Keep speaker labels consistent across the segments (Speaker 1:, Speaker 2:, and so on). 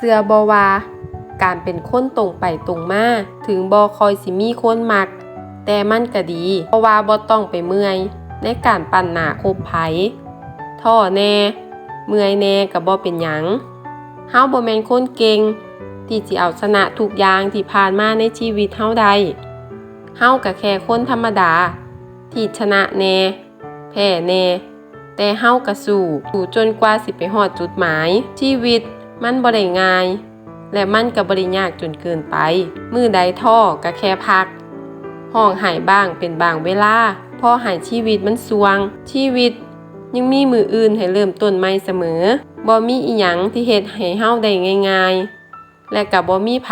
Speaker 1: ชื่อบ่ว่าการเป็นคนตรงไปตรงมาถึงบ่คอยสิมีคนมักแต่มันก็ดีเพราะว่าบ่ต้องไปเมื่อยในการปั่นหน้าคบไผท้อแน่เมื่อยแน่ก็บ่เป็นหยังเฮาบ่แม่นคนเก่งที่สิเอาชนะทุกอย่างที่ผ่านมาในชีวิตเฮาได้เฮาก็แค่คนธรรมดาที่ชนะแน่แพ้แน่แต่เฮาก็สู้จนกว่าสิไปฮอดจุดหมายชีวิตมันบ่ได้ง่ายและมันก็บ่ได้ยากจนเกินไปมื้อใดท้อก็แค่พักห้องไห้บ้างเป็นบางเวลาพอให้ชีวิตมันสวงชีวิตยังมีมื้ออื่นให้เริ่มต้นใหม่เสมอบ่มีอิหยังที่เฮ็ดให้เฮาได้ง่ายๆและก็บ่มีไผ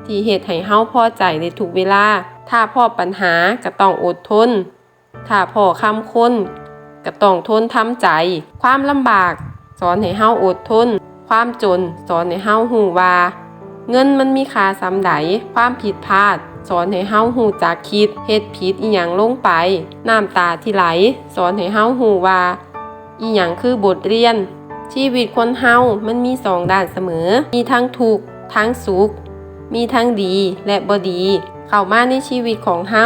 Speaker 1: ที่เฮ็ดให้เฮาพอใจในทุกเวลาถ้าพอปัญหาก็ต้องอดทนถ้าพอคำคนก็ต้องทนทำใจความลำบากสอนให้เฮาอดทนความจนสอนให้เฮาฮู้ว่าเงินมันมีค่าส่ำใดความผิดพลาดสอนให้เฮาฮู้จักคิดเฮ็ดผิดอิหยังลงไปน้ำตาที่ไหลสอนให้เฮาฮู้ว่าอิหยังคือบทเรียนชีวิตคนเฮามันมีสองด้านเสมอมีทั้งทุกข์ทั้งสุขมีทั้งดีและบ่ดีเข้ามาในชีวิตของเฮา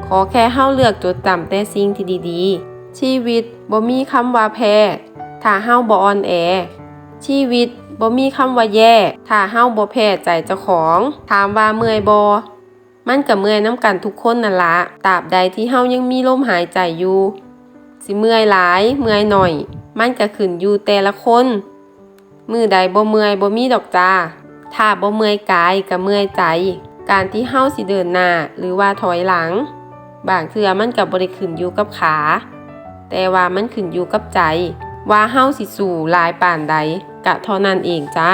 Speaker 1: ขอแค่เฮาเลือกจดจำแต่สิ่งที่ดีๆชีวิตบ่มีคำว่าแพ้ถ้าเฮาบ่อ่อนแอชีวิตบ่มีคำว่าแย่ถ้าเฮาบ่แพ้ใจเจ้าของถามว่าเมื่อยบ่มันก็เมื่อยนำกันทุกคนนั่นล่ะตราบใดที่เฮายังมีลมหายใจอยู่สิเมื่อยหลายเมื่อยหน่อยมันก็ขึ้นอยู่แต่ละคนมื้อใดบ่เมื่อยบ่มีดอกจ้าถ้าบ่เมื่อยกายก็เมื่อยใจการที่เฮาสิเดินหน้าหรือว่าถอยหลังบางเทื่อมันก็บ่ได้ขึ้นอยู่กับขาแต่ว่ามันขึ้นอยู่กับใจว่าเฮาสิสู้หลายปานใดก็เท่านั้นเองจ้า